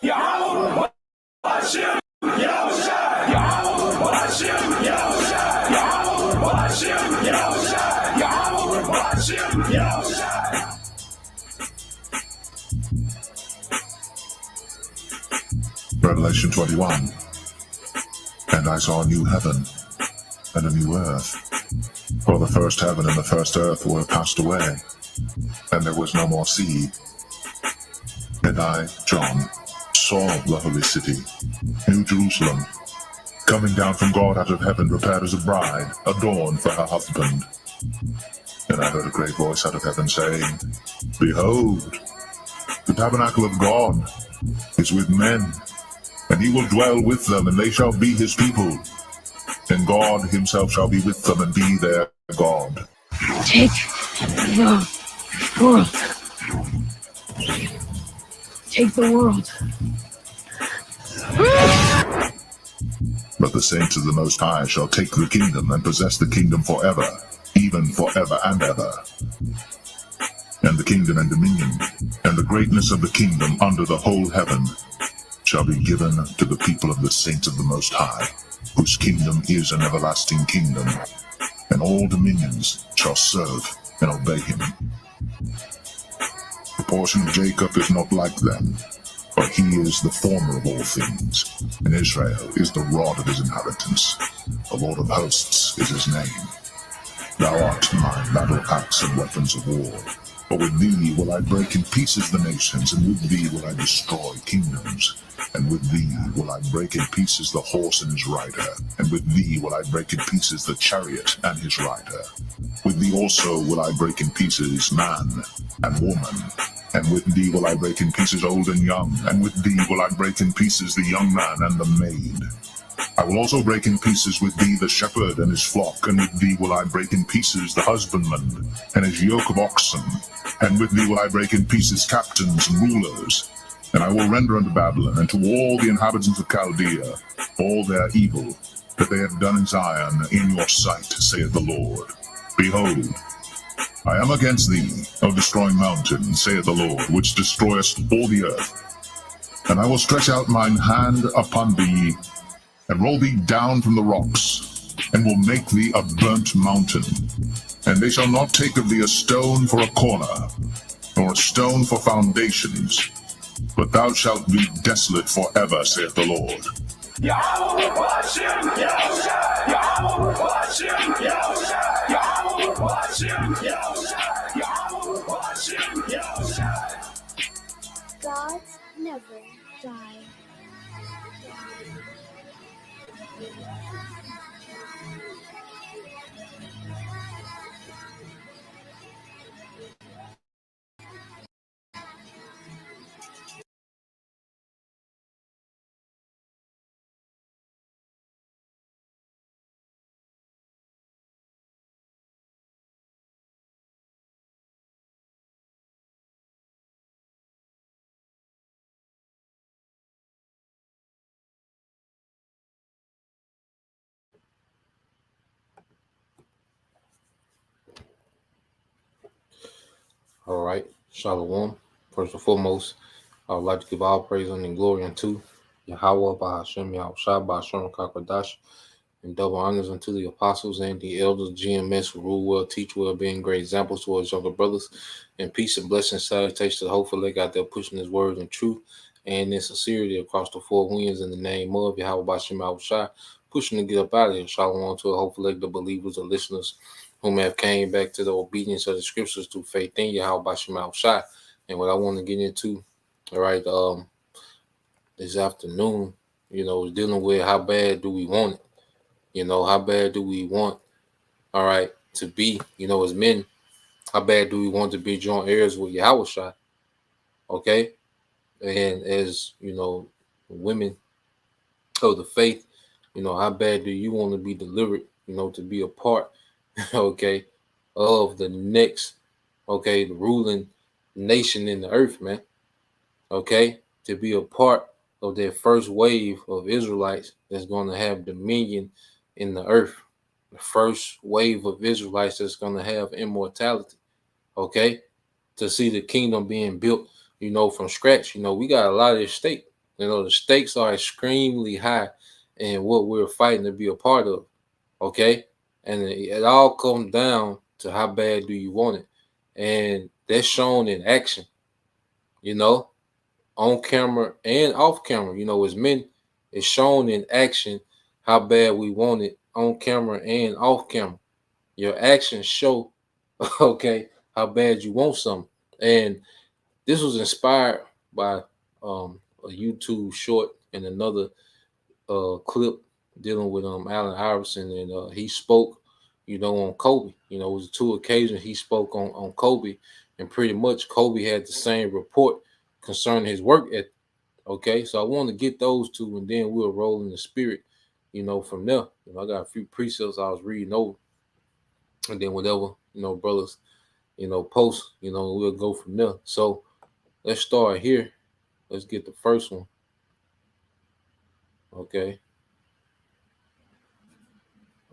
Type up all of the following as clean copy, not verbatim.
Yahweh Hashem Yahushua. Yahweh Hashem Yahushua. Yahweh Hashem Yahushua. Yahweh Hashem Yahushua. Revelation 21. And I saw a new heaven and a new earth. For the first heaven and the first earth were passed away, and there was no more sea. And I, John, saw the holy city, New Jerusalem, coming down from God out of heaven, prepared as a bride, adorned for her husband. And I heard a great voice out of heaven saying, Behold, the tabernacle of God is with men, and he will dwell with them, and they shall be his people. And God himself shall be with them and be their God. Take the world. Take the world. But the saints of the Most High shall take the kingdom and possess the kingdom forever, even forever and ever. And the kingdom and dominion, and the greatness of the kingdom under the whole heaven, shall be given to the people of the saints of the Most High, whose kingdom is an everlasting kingdom, and all dominions shall serve and obey him. The portion of Jacob is not like them, for he is the former of all things, and Israel is the rod of his inheritance. The Lord of hosts is his name. Thou art my battle axe and weapons of war. For with thee will I break in pieces the nations, and with thee will I destroy kingdoms. And with thee will I break in pieces the horse and his rider, and with thee will I break in pieces the chariot and his rider. With thee also will I break in pieces man and woman, and with thee will I break in pieces old and young, and with thee will I break in pieces the young man and the maid. I will also break in pieces with thee the shepherd and his flock, and with thee will I break in pieces the husbandman and his yoke of oxen, and with thee will I break in pieces captains and rulers. And I will render unto Babylon and to all the inhabitants of Chaldea all their evil that they have done in Zion in your sight, saith the Lord. Behold, I am against thee, O destroying mountain, saith the Lord, which destroyest all the earth. And I will stretch out mine hand upon thee, and roll thee down from the rocks, and will make thee a burnt mountain. And they shall not take of thee a stone for a corner, nor a stone for foundations, but thou shalt be desolate forever, saith the Lord. Yahweh Hashem Yahushua. Yahweh Hashem Yahushua. Yahweh Hashem Yahushua. Yahweh Hashem Yahushua. Gods never die. All right, Shalom. First and foremost, I would like to give all praise and glory unto Yahweh, Bahashem, Yahushua, Bahashem, Kakwadash, and double honors unto the apostles and the elders, GMS, who rule well, teach well, being great examples towards younger brothers, and peace and blessings, salutations to the hopeful leg out there pushing his word in truth and in sincerity across the four winds in the name of Yahweh, Bahashem, Yahushua, pushing to get up out of here. Shalom to the hopeful leg, the believers, the listeners, whom have came back to the obedience of the scriptures through faith in Yahweh Bashim Al-Shai. And what I want to get into, all right, this afternoon, is dealing with how bad do we want it? How bad do we want, all right, to be, as men, how bad do we want to be joint heirs with Yahweh Shai? Okay? And as, women of the faith, how bad do you want to be delivered, to be a part okay, of the next, the ruling nation in the earth, man, to be a part of that first wave of Israelites that's going to have dominion in the earth, the first wave of Israelites that's going to have immortality, to see the kingdom being built, from scratch. We got a lot at stake, You know, the stakes are extremely high in what we're fighting to be a part of. Okay. And it all comes down to how bad do you want it. And that's shown in action, you know, on camera and off camera. You know, as men, it's shown in action how bad we want it on camera and off camera. Your actions show, okay, how bad you want something. And this was inspired by a YouTube short and another clip dealing with Allen Iverson, and he spoke, you know, on Kobe. You know, it was 2 occasions he spoke on Kobe, and pretty much Kobe had the same report concerning his work ethic. Okay, so I want to get those two, and then we'll roll in the spirit, you know, from there. You know, I got a few precepts I was reading over, and then whatever, you know, brothers, you know, post, you know, we'll go from there. So let's start here. Let's get the first one. Okay.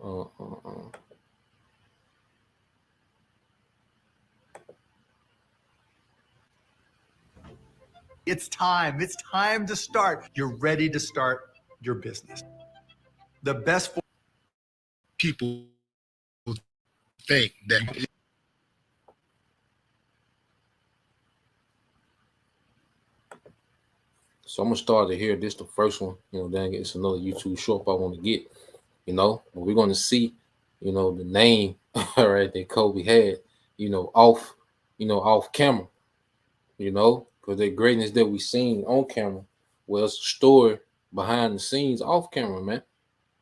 Uh, uh, uh. It's time. It's time to start. You're ready to start your business. The best People think that So I'm gonna start it here. This the first one. You know, then it's another YouTube short I want to get. You know, but we're gonna see, you know, the name right that Kobe had, you know, off camera, you know, because the greatness that we seen on camera was stored behind the scenes off camera, man.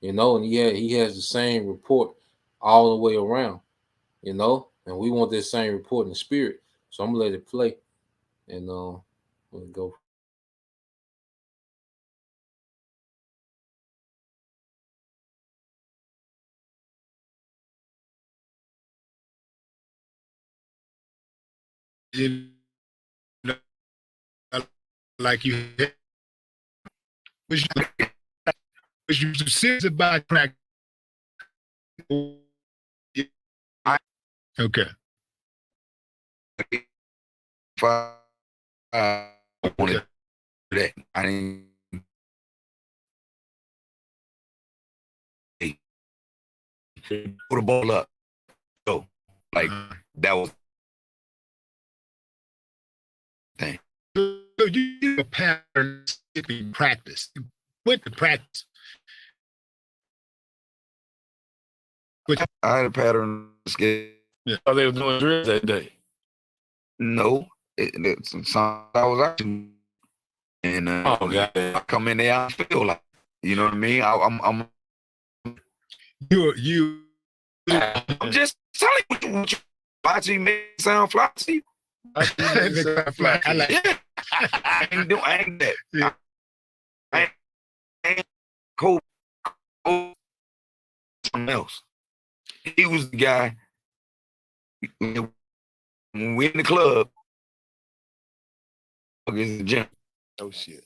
You know, and he has the same report all the way around, you know, and we want this same report in the spirit. So I'm gonna let it play, and we'll go. you know, like you was you serious about practice. Okay. If I wanted that, I didn't. Put the ball up. So, like, that was thing. So you a pattern in practice. You went to practice. I had a pattern skip. Yeah. Oh, they were doing drills that day. No, it's something I was actually, and Oh, God. I come in there, I feel like, you know what I mean. I'm just telling you what you watching me sound fly. See, I like yeah, I ain't that. Yeah. I ain't cool. Something else. He was the guy. When we in the club, in the gym. Oh shit.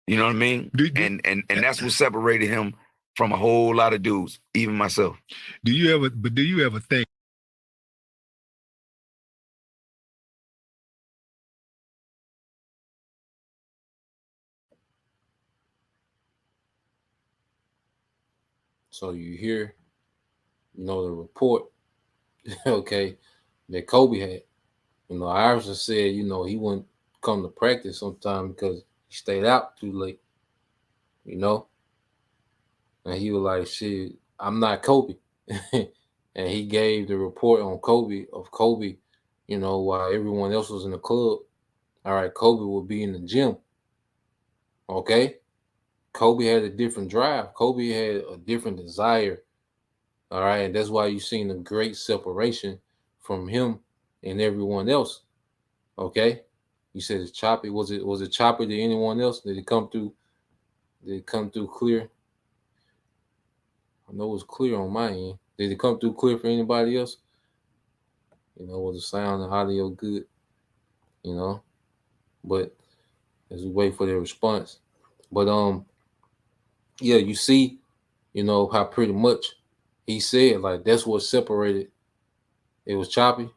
You know what I mean? And that's what separated him from a whole lot of dudes, even myself. Do you ever think So you hear, you know, the report, okay, that Kobe had. You know, Iverson said, you know, he wouldn't come to practice sometime because he stayed out too late, you know? And he was like, shit, I'm not Kobe. And he gave the report on Kobe, you know, while everyone else was in the club. All right, Kobe would be in the gym. Okay? Kobe had a different drive. Kobe had a different desire. All right, and that's why you seen a great separation from him and everyone else. Okay, you said it's choppy. Was it choppy to anyone else? Did it come through? Did it come through clear? I know it was clear on my end. Did it come through clear for anybody else? You know, was the sound and audio good? You know, but as we wait for their response. But yeah, you see, you know how pretty much he said like that's what separated. It was choppy.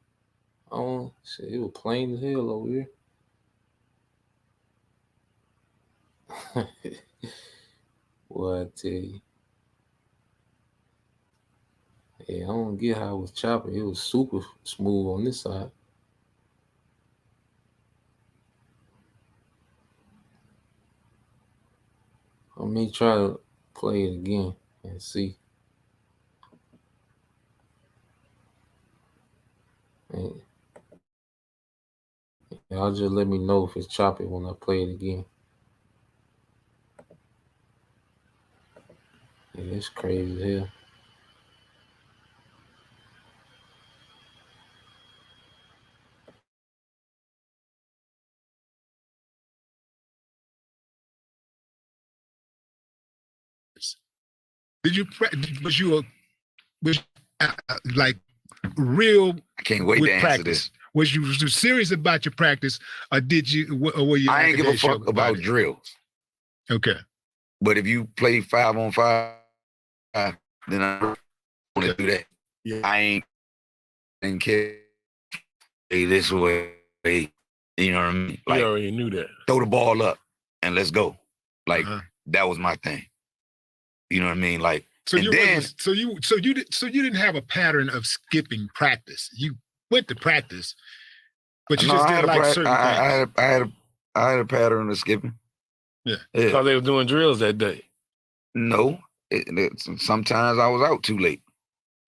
Oh shit, it was plain as hell over here. What I tell you. Yeah, I don't get how it was chopping. It was super smooth on this side. Let me try to play it again and see. And y'all just let me know if it's choppy when I play it again. Yeah, it's crazy as hell. Did you was you like real I can't wait with to answer practice? this. Was you serious about your practice, or did you? Or were you? I ain't give a fuck about it? drills. Okay. But if you play 5-on-5, then I want to do that. Yeah. I ain't care this way. You know what I mean? You Like, already knew that. throw the ball up and let's go. Like, Uh-huh. that was my thing. You know what I mean? Like, So and you then, didn't have a pattern of skipping practice. You went to practice, but you no, just I didn't like certain things. I had a pattern of skipping. Yeah. Thought they was doing drills that day. No, sometimes I was out too late,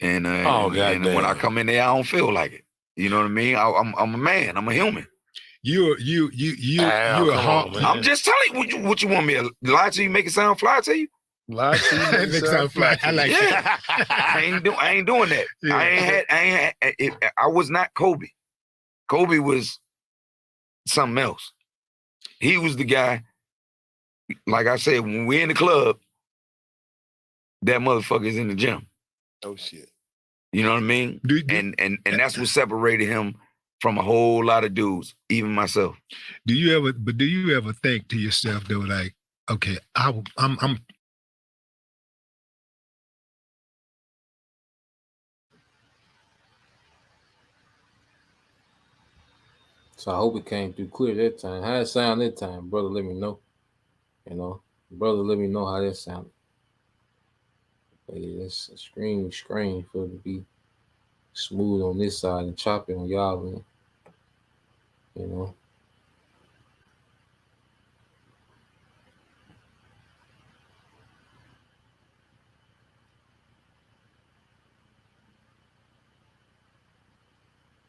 and when I goddamn. come in there, I don't feel like it. You know what I mean? I'm a man. I'm a human. You're Al, a come hawk. on, man. I'm just telling you what you want me to lie to you, make it sound fly to you. Lie to you, make it Makes sound sound fly. I like Yeah, I ain't doing that. Yeah. I was not Kobe. Kobe was something else. He was the guy. Like I said, when we're in the club, that motherfucker's in the gym. Oh shit. You know what I mean? And that's what separated him from a whole lot of dudes, even myself. Do you ever think to yourself though, like, okay, I'm So I hope it came through clear that time. How it sound that time, brother? Let me know. You know, brother, let me know how that sounded. But yeah, that's a screen for it to be smooth on this side and choppy on y'all end. You know.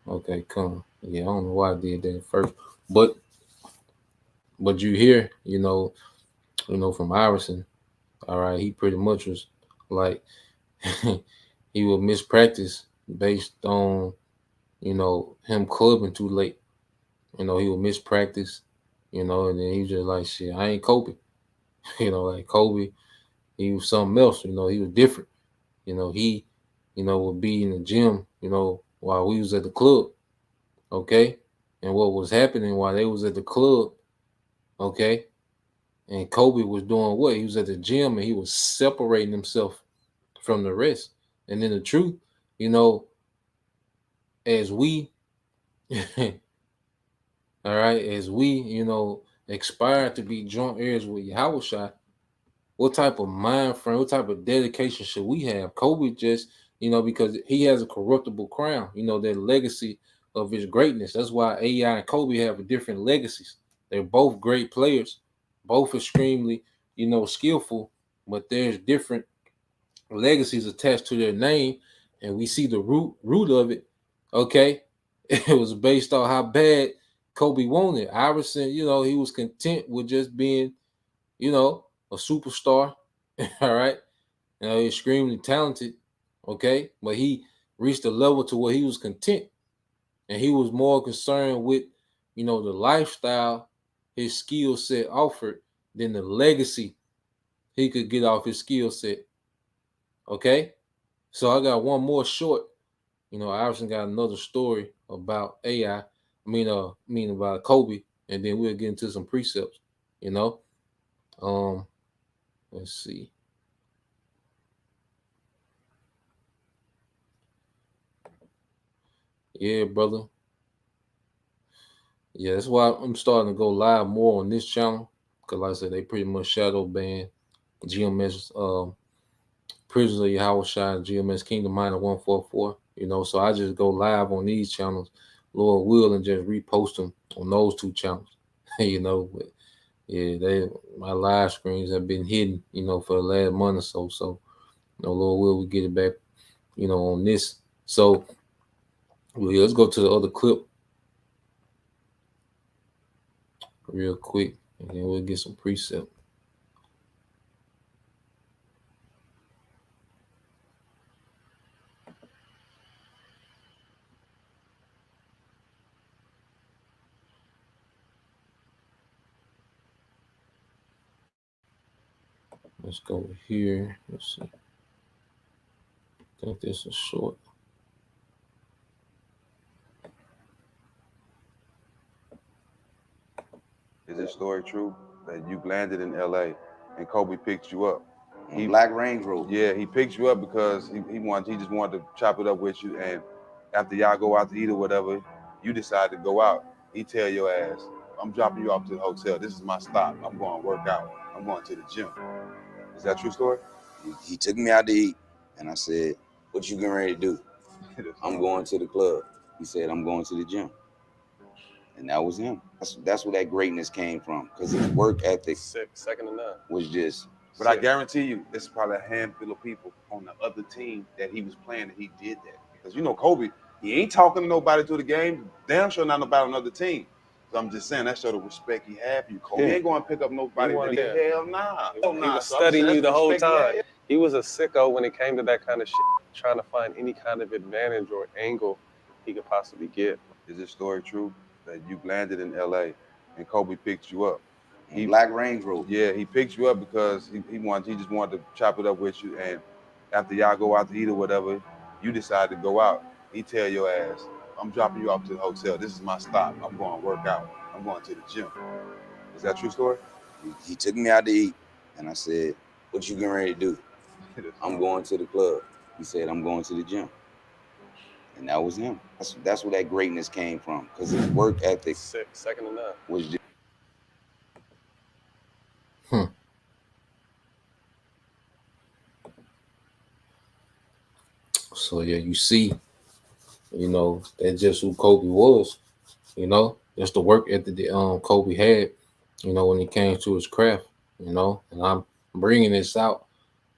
Okay, come. Yeah, I don't know why I did that first, but you hear, you know, from Iverson. All right, he pretty much was like he would miss practice based on, him clubbing too late. He would miss practice, and then he was just like, shit, I ain't Kobe. Like Kobe, he was something else. He was different. He, would be in the gym, while we was at the club. Okay. And what was happening while they was at the club, okay, and Kobe was doing what? He was at the gym and he was separating himself from the rest. And then the truth, as we, all right, as we, aspire to be joint heirs with Yahushua, what type of mind frame, what type of dedication should we have? Kobe just, because he has a corruptible crown, that legacy of his greatness. That's why AI and Kobe have different legacies. They're both great players, both extremely, skillful, but there's different legacies attached to their name, and we see the root of it. Okay, it was based on how bad Kobe wanted. Iverson, he was content with just being, a superstar. All right, extremely talented. Okay, but he reached a level to where he was content, and he was more concerned with, the lifestyle his skill set offered than the legacy he could get off his skill set. Okay, so I got one more short. Iverson got another story about AI. I mean about Kobe, and then we'll get into some precepts. Let's see. Yeah, brother. Yeah, that's why I'm starting to go live more on this channel. because like I said, they pretty much shadow banned GMS Prisoners of Yahushua and GMS Kingdom Minor 144. So I just go live on these channels, Lord will, and just repost them on those two channels. But yeah, my live screens have been hidden, for the last month or so. So, Lord will, we get it back, on this. So, well, let's go to the other clip real quick, and then we'll get some precept. Let's go here. Let's see. I think this is short. Is this story true that you landed in LA and Kobe picked you up? He Black Range Rover. Yeah, he picked you up because he just wanted to chop it up with you, and after y'all go out to eat or whatever, you decide to go out. He tell your ass, I'm dropping you off to the hotel. This is my stop. I'm going to work out. I'm going to the gym. Is that a true story? He took me out to eat, and I said, what you getting ready to do? I'm going to the club. He said, I'm going to the gym. And that was him. That's where that greatness came from, because his work ethic second to none. was just. But I guarantee you, there's probably a handful of people on the other team that he was playing that he did that. Because Kobe, he ain't talking to nobody through the game. Damn sure not nobody on another team. So I'm just saying that showed the respect he had for you. Kobe ain't going to pick up nobody. Hell nah. He was studying you the whole time. He was a sicko when it came to that kind of shit, trying to find any kind of advantage or angle he could possibly get. Is this story true that you landed in LA and Kobe picked you up? He Black Range Rover. Yeah, he picked you up because he just wanted to chop it up with you, and after y'all go out to eat or whatever, you decide to go out. He tell your ass, I'm dropping you off to the hotel. This is my stop. I'm going to work out. I'm going to the gym. Is that a true story? He took me out to eat, and I said, what you getting ready to do? I'm going to the club. He said, I'm going to the gym. And that was him. That's where that greatness came from, because his work ethic second to none. was just. So yeah, you see, that's just who Kobe was. That's the work ethic that Kobe had, when it came to his craft, and I'm bringing this out,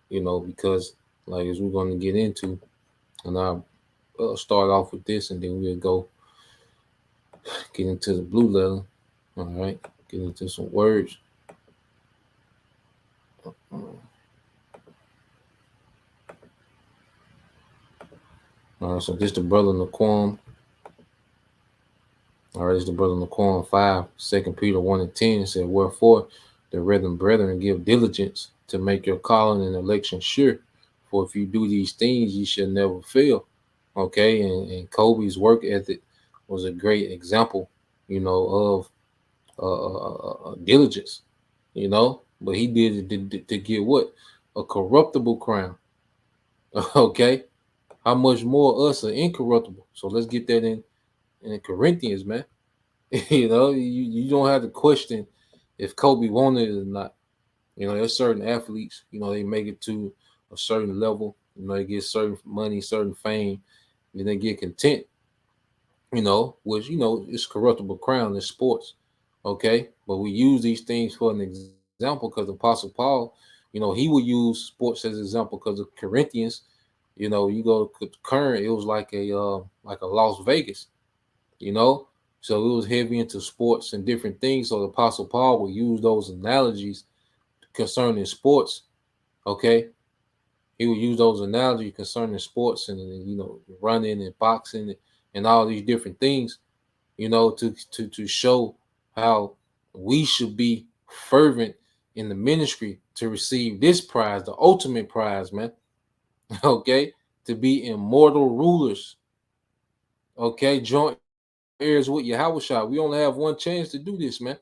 because like as we're going to get into, and I'll start off with this, and then we'll go get into the blue letter. All right, get into some words. All right, so this the brother Naquan. All right, this the brother Naquan 5, 2 Peter 1 and 10 said, wherefore the brethren give diligence to make your calling and election sure. For if you do these things, you shall never fail. Okay, and Kobe's work ethic was a great example, of diligence, but he did it to get what? A corruptible crown. Okay. How much more us are incorruptible? So let's get that in Corinthians, man. You don't have to question if Kobe wanted it or not. There's certain athletes, they make it to a certain level, they get certain money, certain fame, and they get content, which, it's corruptible crown in sports. Okay. But we use these things for an example because Apostle Paul, he would use sports as an example because of Corinthians. You go to current, it was like a Las Vegas, so it was heavy into sports and different things. So the Apostle Paul would use those analogies concerning sports. Okay. He would use those analogies concerning sports and, running and boxing and all these different things, to show how we should be fervent in the ministry to receive this prize, the ultimate prize, man. Okay, to be immortal rulers. Okay, joint heirs with Yahushua. We only have one chance to do this, man.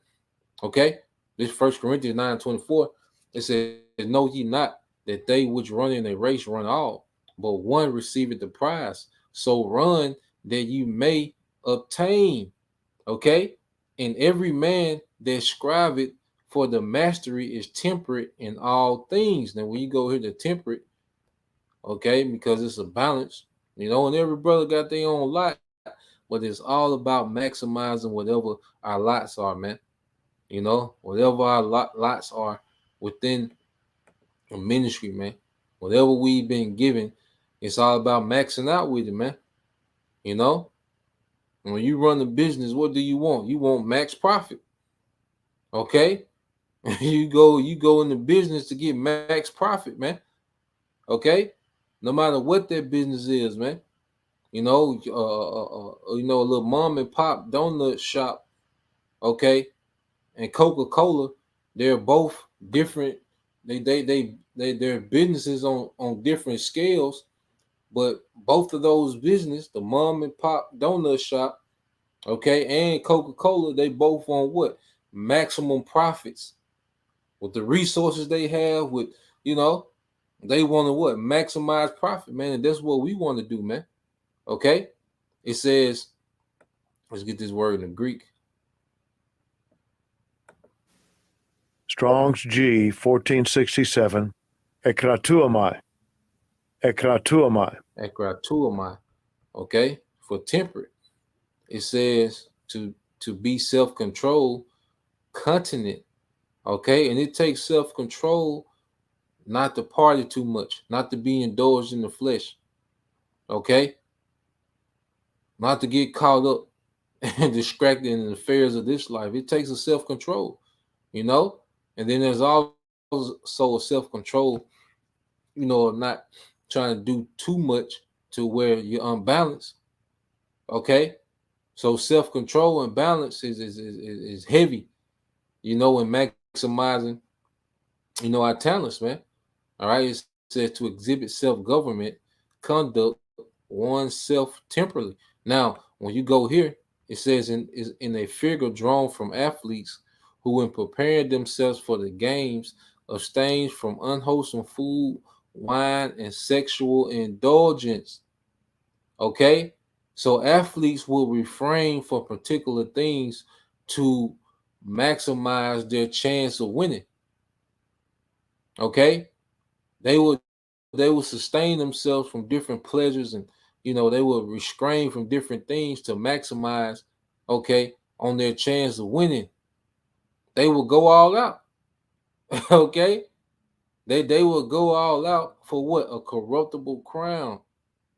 Okay, this 1 Corinthians 9:24, it says, know ye not that they which run in a race run all, but one receiveth the prize. So run that you may obtain. Okay, and every man that striveth for the mastery is temperate in all things. Now, when you go here to temperate, okay, because it's a balance, you know, and every brother got their own lot, but it's all about maximizing whatever our lots are, man. You know, whatever our lots are within a ministry, man. Whatever we've been given, it's all about maxing out with it, man. You know, when you run a business, what do you want? You want max profit. Okay. you go in the business to get max profit, man. Okay. No matter what that business is, man. You know, a little mom and pop donut shop, okay, and Coca-Cola, they're both different. Their businesses on different scales, but both of those business, the mom and pop donut shop, okay, and Coca-Cola, they both on what? Maximum profits. With the resources they have, with, you know, they want to what? Maximize profit, man. And that's what we want to do, man. Okay. It says, let's get this word in the Greek. Strong's G 1467. Ekratuamai. Ekratuamai. Okay. For temperate. It says to be self-controlled, continent. Okay. And it takes self-control not to party too much, not to be indulged in the flesh. Okay. Not to get caught up and distracted in the affairs of this life. It takes a self-control, you know? And then there's also a self-control, you know, not trying to do too much to where you're unbalanced. Okay? So self-control and balance is heavy, you know, in maximizing, you know, our talents, man. All right? It says to exhibit self-government, conduct oneself temporally. Now, when you go here, it says in a figure drawn from athletes who, in preparing themselves for the games, abstain from unwholesome food, wine, and sexual indulgence. Okay? So athletes will refrain from particular things to maximize their chance of winning. Okay? They will sustain themselves from different pleasures, and you know, they will restrain from different things to maximize, okay, on their chance of winning. They will go all out. Okay? They will go all out for what? A corruptible crown.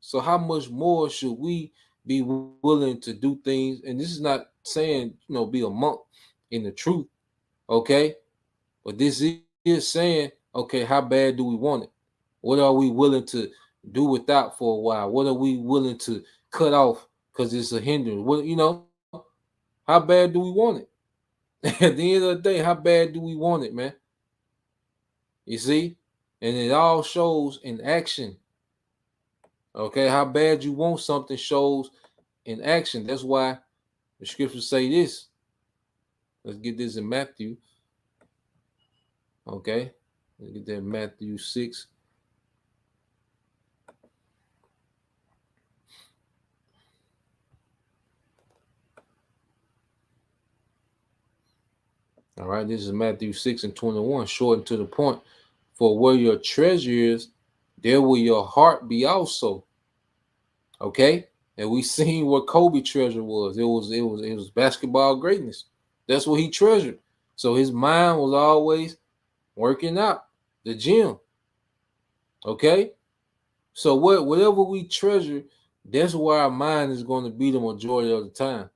So how much more should we be willing to do things? And this is not saying, you know, be a monk in the truth. Okay? But this is saying, okay, how bad do we want it? What are we willing to do without for a while? What are we willing to cut off because it's a hindrance? What, you know, how bad do we want it? At the end of the day, how bad do we want it, man? You see? And it all shows in action. Okay, how bad you want something shows in action. That's why the scriptures say this. Let's get this in Matthew. Okay, let's get that in Matthew 6. All right, this is Matthew 6:21, short and to the point. For where your treasure is, there will your heart be also. Okay, and we seen what Kobe treasure was. It was basketball greatness. That's what he treasured. So his mind was always working out, the gym. Okay, so whatever we treasure, that's where our mind is going to be the majority of the time.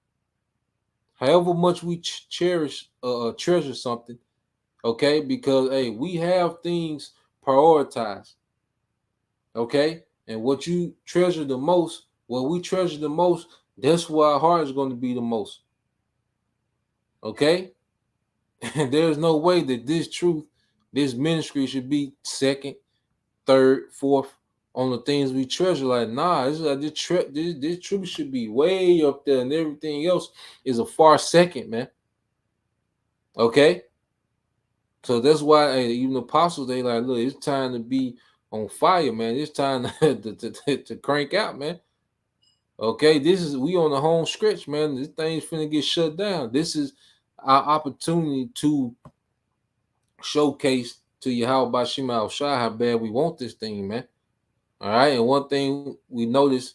However much we treasure something, okay, because hey, we have things prioritized, okay, and what you treasure the most, what we treasure the most, that's where our heart is going to be the most, okay. And there's no way that this truth, this ministry should be second, third, fourth on the things we treasure. Like, nah, this truth should be way up there, and everything else is a far second, man. Okay, so that's why even the apostles, they like, look, it's time to be on fire, man. It's time to crank out, man. Okay, we on the home stretch, man. This thing's finna get shut down. This is our opportunity to showcase to Yahweh Shema Shai how bad we want this thing, man. All right. And one thing we noticed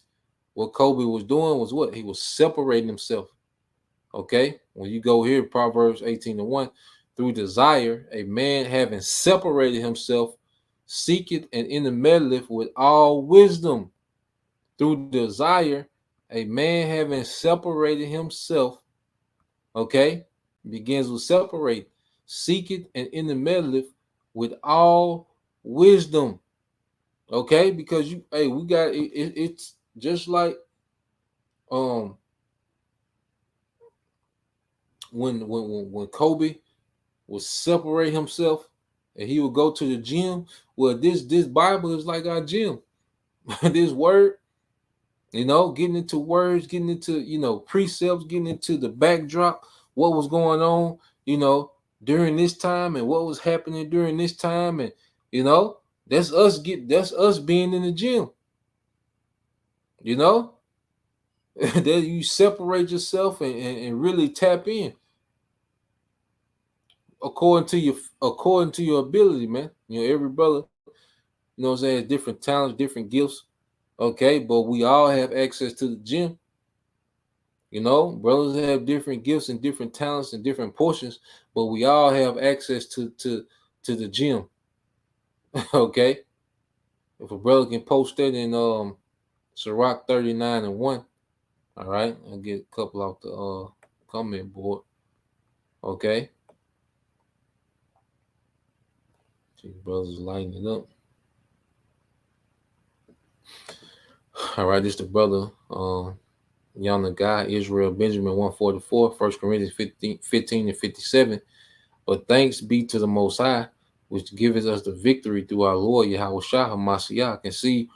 what Kobe was doing was what? He was separating himself. Okay. When you go here, Proverbs 18:1, through desire, a man having separated himself, seeketh and intermeddleth with all wisdom. Through desire, a man having separated himself, okay, begins with separate, seeketh and intermeddleth with all wisdom. Okay, because we got it's just like when Kobe would separate himself and he would go to the gym. Well, this Bible is like our gym. This word, getting into words, getting into precepts, getting into the backdrop, what was going on, during this time and what was happening during this time, and that's us being in the gym. That you separate yourself and really tap in according to your ability, man. Every brother, what I'm saying, has different talents, different gifts. Okay, but we all have access to the gym. Brothers have different gifts and different talents and different portions, but we all have access to the gym. Okay, if a brother can post that in Sirach 39:1, all right, I'll get a couple off the comment board. Okay, see brothers lighting it up. All right, this the brother Yana Guy, Israel Benjamin 144, 1 Corinthians 15 and 57. But thanks be to the Most High, which gives us the victory through our Lord Yahweh Shah HaMashiach. And see,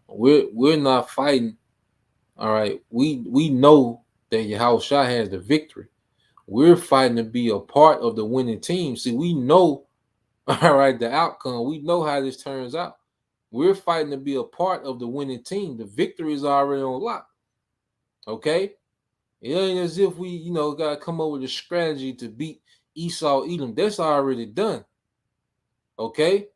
we're not fighting. All right, we know that Yahweh Shah has the victory. We're fighting to be a part of the winning team. See, we know, all right, the outcome. We know how this turns out. We're fighting to be a part of the winning team. The victory is already on lock. Okay? It ain't as if we, got to come up with a strategy to beat Esau, Edom. That's already done. Okay?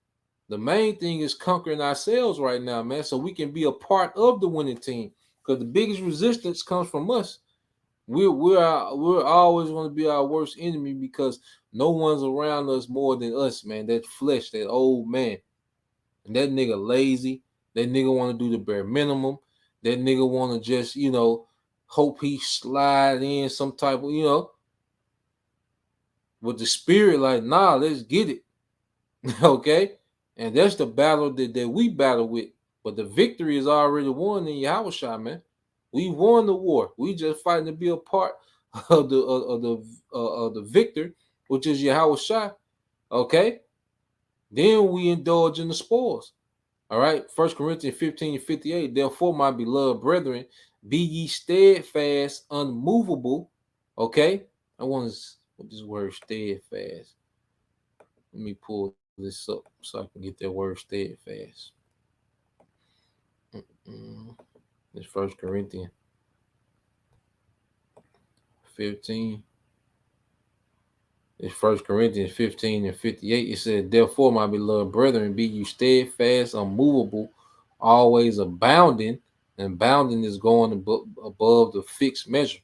The main thing is conquering ourselves right now, man, so we can be a part of the winning team. Because the biggest resistance comes from us. We're always going to be our worst enemy because no one's around us more than us, man. That flesh, that old man. And that nigga lazy. That nigga want to do the bare minimum. That nigga want to just, hope he slide in some type of, with the spirit, like, nah, let's get it. Okay? And that's the battle that we battle with. But the victory is already won in Yahweh Shai, man. We won the war. We just fighting to be a part of the victor, which is Yahweh Shai. Okay? Then we indulge in the spoils. All right, 1 Corinthians 15 and 58. Therefore, my beloved brethren, be ye steadfast, unmovable. Okay, I want to put this word steadfast. Let me pull this up so I can get that word steadfast. It's 1 Corinthians 15. It's 1 Corinthians 15 and 58. It said, therefore, my beloved brethren, be you steadfast, unmovable, always abounding. And bounding is going above the fixed measure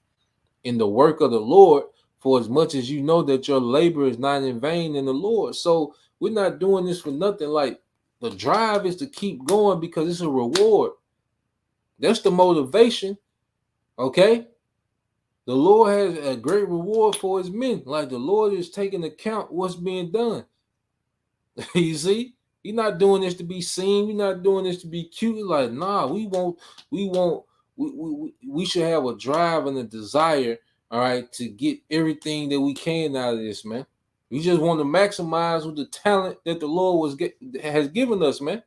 in the work of the Lord, for as much as you know that your labor is not in vain in the Lord. So we're not doing this for nothing. Like, the drive is to keep going because it's a reward. That's the motivation. Okay? The Lord has a great reward for his men. Like, the Lord is taking account what's being done. You see? He's not doing this to be seen. We're not doing this to be cute. Like, nah, we should have a drive and a desire, all right, to get everything that we can out of this, man. We just want to maximize with the talent that the Lord has given us, man.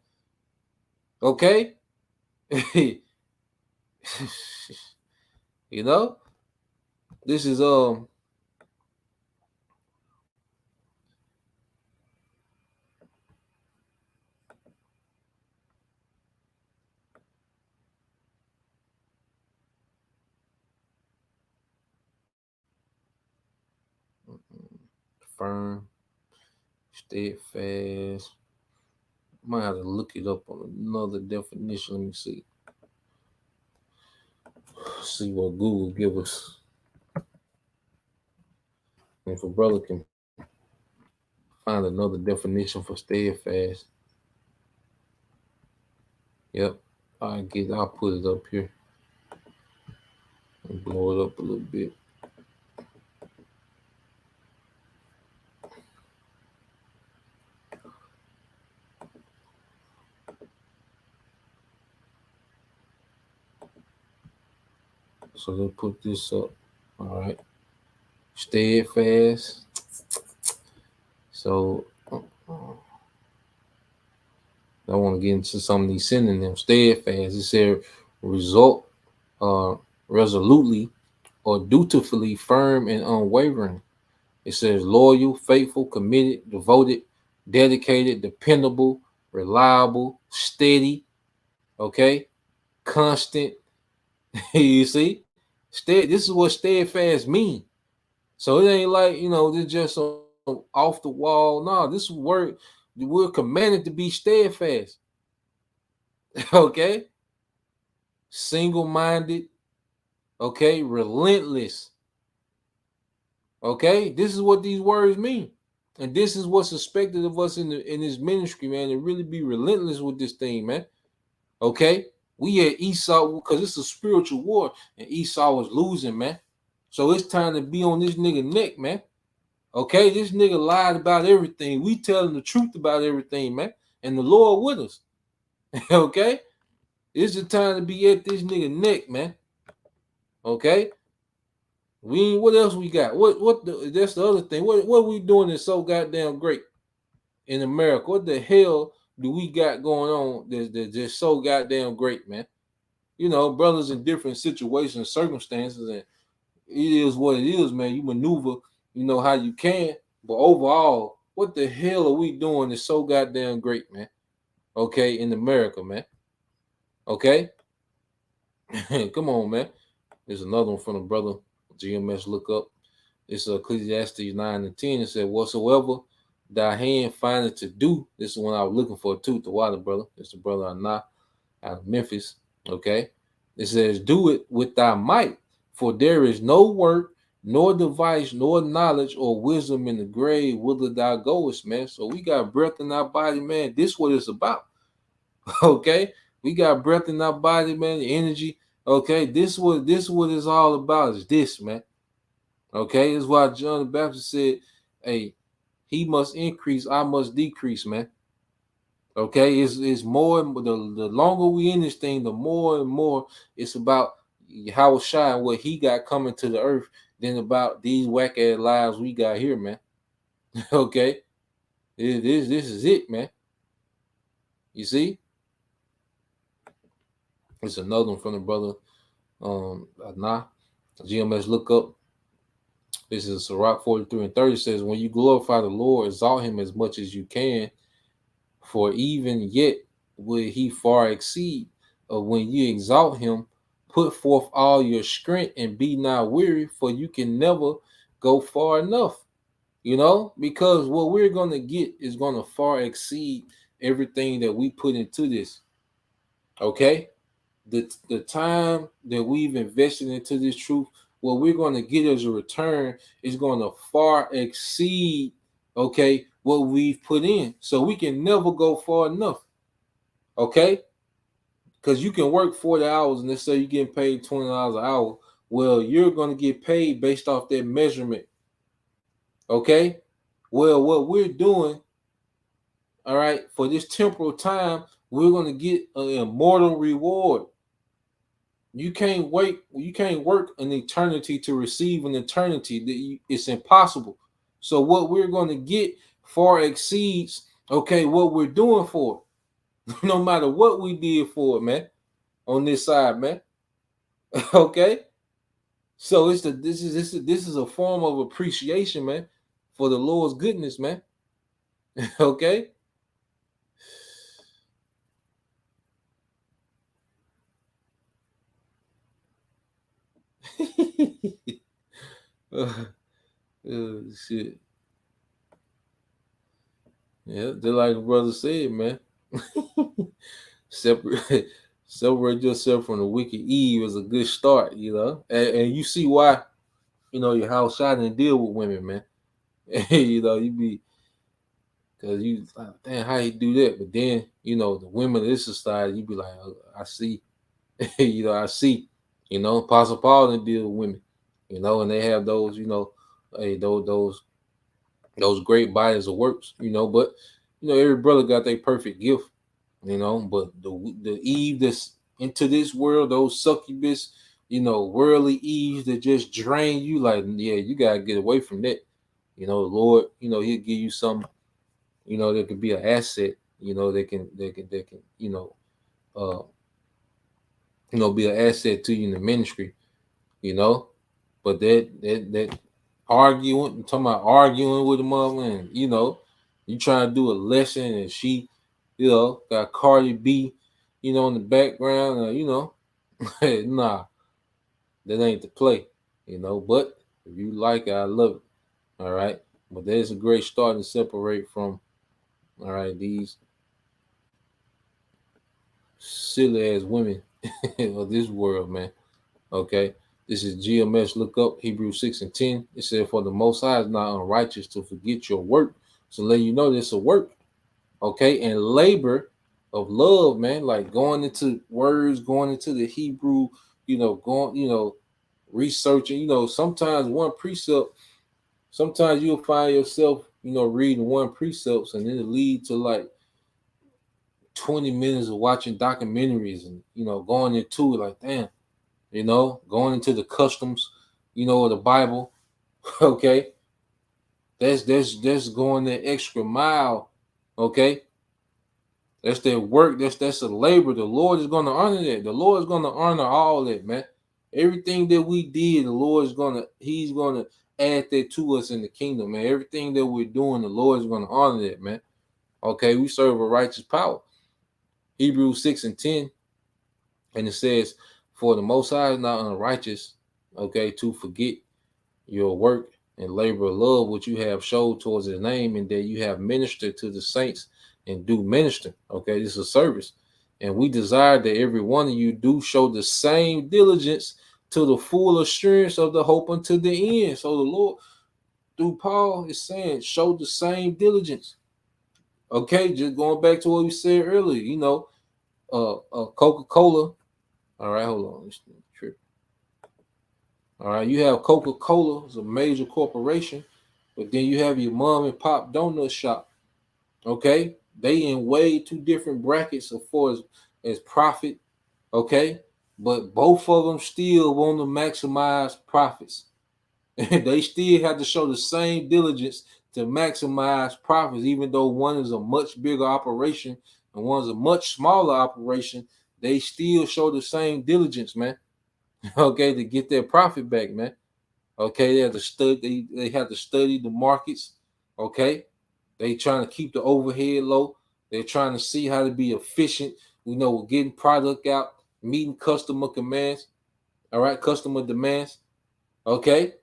Okay? This is firm, Steadfast. Might have to look it up on another definition. Let me see. See what Google give us. If a brother can find another definition for steadfast. Yep. I'll put it up here and blow it up a little bit. So let's put this up. All right. Steadfast. So I want to get into some of these synonyms. Steadfast. It said result, resolutely or dutifully firm and unwavering. It says loyal, faithful, committed, devoted, dedicated, dependable, reliable, steady, okay, constant. You see, this is what steadfast mean. So it ain't like, this just off the wall. No, this word, we're commanded to be steadfast. Okay, single-minded, okay, relentless. Okay, this is what these words mean. And this is what's expected of us in this ministry, man, to really be relentless with this thing, man. Okay, we had Esau because it's a spiritual war, and Esau was losing, man. So it's time to be on this nigga neck, man. Okay, this nigga lied about everything. We telling the truth about everything, man. And the Lord with us. Okay, it's the time to be at this nigga neck, man. Okay. What else we got? That's the other thing. What we doing is so goddamn great in America. What the hell do we got going on that's just so goddamn great, man? Brothers in different situations, circumstances, and it is what it is, man. You maneuver, how you can. But overall, what the hell are we doing that's so goddamn great, man? Okay, in America, man. Okay? Come on, man. There's another one from the brother GMS look up. It's Ecclesiastes 9 and 10. It said, whatsoever thy hand findeth to do. This is one I was looking for too, the water brother. It's the brother Anah out of Memphis. Okay. It says, do it with thy might, for there is no work, nor device, nor knowledge or wisdom in the grave whither thou goest, man. So we got breath in our body, man. This is what it's about. Okay. We got breath in our body, man, the energy. Okay, this is what it's all about, is this, man. Okay, this is why John the Baptist said, hey, he must increase, I must decrease, man. Okay, it's more, the longer we in this thing, the more and more it's about how it shine, what he got coming to the earth, than about these whack ass lives we got here, man. Okay, this is it, man. You see? It's another one from the brother Anah. GMS look up. This is Sirach 43 and 30 says, when you glorify the Lord, exalt him as much as you can, for even yet will he far exceed. When you exalt him, put forth all your strength and be not weary, for you can never go far enough. Because what we're going to get is going to far exceed everything that we put into this. Okay? The time that we've invested into this truth, what we're going to get as a return is going to far exceed, okay, what we've put in. So we can never go far enough. Okay? Because you can work 40 hours and let's say you're getting paid $20 an hour. Well, you're going to get paid based off that measurement. Okay? Well, what we're doing, all right, for this temporal time, we're going to get an immortal reward. You can't wait. You can't work an eternity to receive an eternity. It's impossible. So what we're going to get far exceeds, okay, what we're doing for it. No matter what we did for it, man, on this side, man. Okay. So this is a form of appreciation, man, for the Lord's goodness, man. Okay. Shit. Yeah, just like the brother said, man. separate separate yourself from the wicked Eve is a good start, you know. And you see why, you know, your house shot and deal with women, man. You know, you be because you like, damn, how you do that? But then, you know, the women of this society, you be like, oh, I see, you know, I see, you know, Apostle Paul didn't deal with women, you know, and they have those, you know, hey, those great bodies of works, you know, but you know, every brother got their perfect gift, you know, but the Eve that's into this world, those succubus, you know, worldly Eves that just drain you, like, yeah, you gotta get away from that. You know, the Lord, you know, He'll give you some, you know, that could be an asset, you know, they can, uh, be an asset to you in the ministry, you know. But that arguing, I'm talking about arguing with the mother, and you know, you trying to do a lesson, and she, you know, got Cardi B, you know, in the background, you know, nah, that ain't the play, you know. But if you like it, I love it. All right, but there's a great start to separate from, all right, these silly ass women of this world, man. Okay. This is GMS. Look up Hebrews 6 and 10. It said, for the Most High is not unrighteous to forget your work. So let you know this a work. Okay. And labor of love, man. Like going into words, going into the Hebrew, you know, going, you know, researching, you know, sometimes one precept, sometimes you'll find yourself, you know, reading one precepts and then it lead to like 20 minutes of watching documentaries and, you know, going into it like, damn, you know, going into the customs, you know, of the Bible. Okay. That's going the extra mile. Okay. That's their work. That's a labor. The Lord is going to honor that. The Lord is going to honor all that, man. Everything that we did, the Lord is He's gonna add that to us in the kingdom, man. Everything that we're doing, the Lord is gonna honor that, man. Okay, we serve a righteous power. Hebrews 6 and 10. And it says, for the Most High is not unrighteous, okay, to forget your work and labor of love, which you have showed towards His name, and that you have ministered to the saints and do minister. Okay, this is a service. And we desire that every one of you do show the same diligence to the full assurance of the hope unto the end. So the Lord, through Paul, is saying, show the same diligence. Okay, just going back to what we said earlier, you know, Coca-Cola. All right, hold on. All right, you have Coca-Cola, it's a major corporation, but then you have your mom and pop donut shop. Okay, they in way two different brackets as far as profit. Okay, but both of them still want to maximize profits. They still have to show the same diligence to maximize profits, even though one is a much bigger operation and one's a much smaller operation. They still show the same diligence, man. Okay, to get their profit back, man. Okay, they have to study. They have to study the markets. Okay, they trying to keep the overhead low. They're trying to see how to be efficient. We know we're getting product out, meeting customer commands. All right, customer demands. Okay,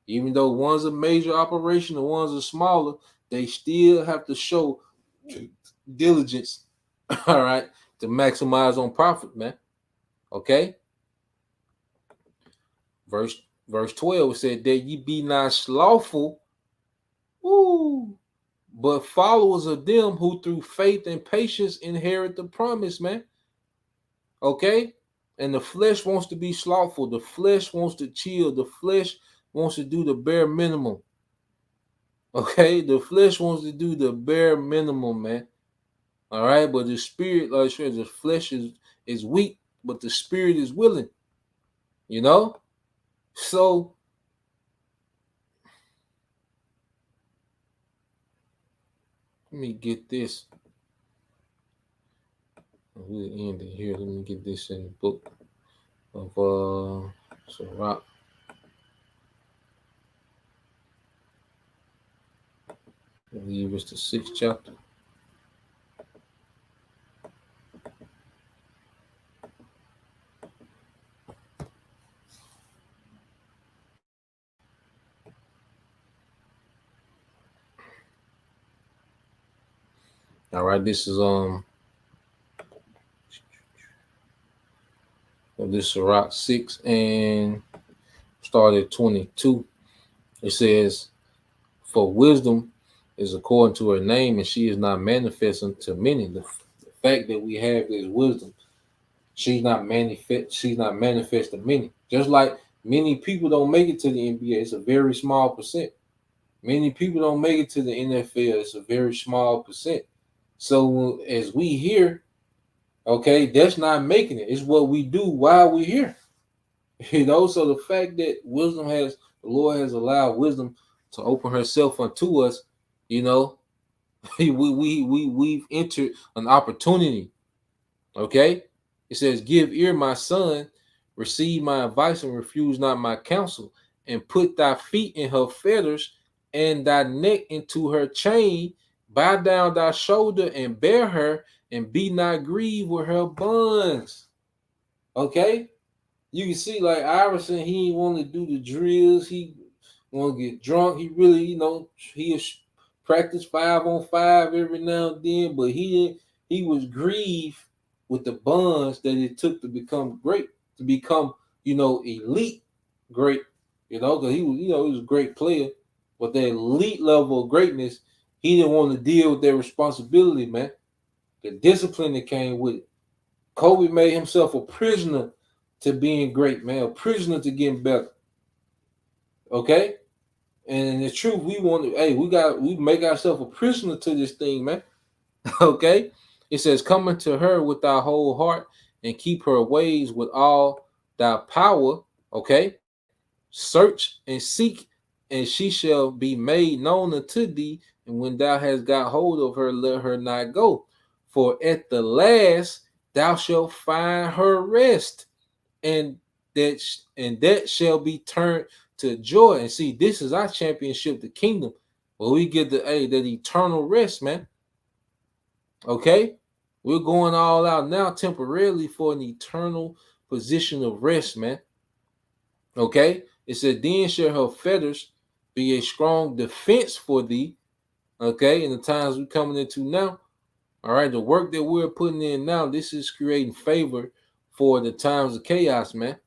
even though one's a major operation and one's a smaller, they still have to show diligence. All right, to maximize on profit, man. Okay. Verse 12 said that ye be not slothful, but followers of them who through faith and patience inherit the promise, man. Okay? And the flesh wants to be slothful. The flesh wants to chill. The flesh wants to do the bare minimum. Okay? The flesh wants to do the bare minimum, man. All right? But the spirit, like I said, the flesh is weak, but the spirit is willing. You know? So let me get this. We'll end it here. Let me get this in the book of Sirach. I believe it's the 6th chapter. All right, this is Sirach 6 and start at 22. It says, "For wisdom is according to her name, and she is not manifest unto many." The fact that we have this wisdom, she's not manifest to many. Just like many people don't make it to the NBA, it's a very small percent. Many people don't make it to the NFL, it's a very small percent. So as we hear, okay, that's not making it. It's what we do while we're here. So the fact that the Lord has allowed wisdom to open herself unto us, we've entered an opportunity. Okay, it says, "Give ear, my son, receive my advice, and refuse not my counsel, and put thy feet in her fetters, and thy neck into her chain. Bow down thy shoulder and bear her, and be not grieved with her bonds." Okay, you can see like Iverson, he didn't want to do the drills. He want to get drunk. He really, he practice 5-on-5 every now and then, but he was grieved with the bonds that it took to become great, to become, elite great, because he was, he was a great player, but that elite level of greatness, he didn't want to deal with that responsibility, man. The discipline that came with it. Kobe made himself a prisoner to being great, man, a prisoner to getting better. Okay? And the truth, we make ourselves a prisoner to this thing, man. Okay? It says, "Come unto her with thy whole heart, and keep her ways with all thy power." Okay? "Search and seek, and she shall be made known unto thee. And when thou hast got hold of her, let her not go. For at the last thou shalt find her rest, and that shall be turned to joy." And see, this is our championship, the kingdom, where we get that eternal rest, man. Okay, we're going all out now temporarily for an eternal position of rest, man. Okay, it said, "Then shall her fetters be a strong defense for thee." Okay, in the times we're coming into now, all right, the work that we're putting in now, this is creating favor for the times of chaos, man.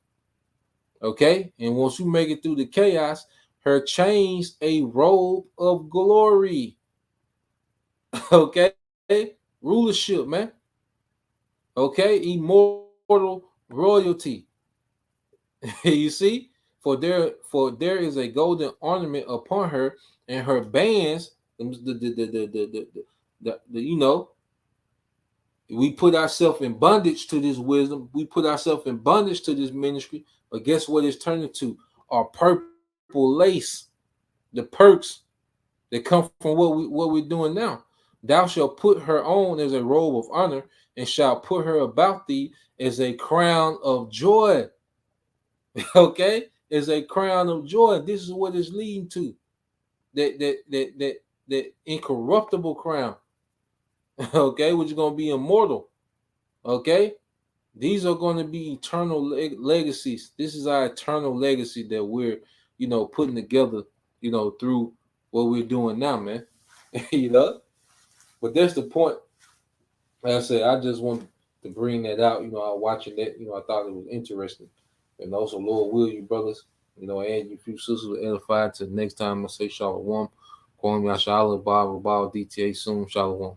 Okay, and once you make it through the chaos, her chains a robe of glory. Okay, rulership, man. Okay, immortal royalty. You see, for there is a golden ornament upon her, and her bands, we put ourselves in bondage to this wisdom. We put ourselves in bondage to this ministry. But guess what it's turning to? Our purple lace, the perks that come from what we're doing now. "Thou shalt put her on as a robe of honor, and shalt put her about thee as a crown of joy." Okay, as a crown of joy. This is what it's leading to. That incorruptible crown. Okay, which is going to be immortal. Okay, these are going to be eternal legacies. This is our eternal legacy that we're, putting together, through what we're doing now, man. But that's the point. Like I said, I just want to bring that out. I was watching that. I thought it was interesting. And also, Lord will you, brothers, and you few sisters will edify. Till next time, I say shalom. Kwame Yashala, Bob, DTA soon. Shalom.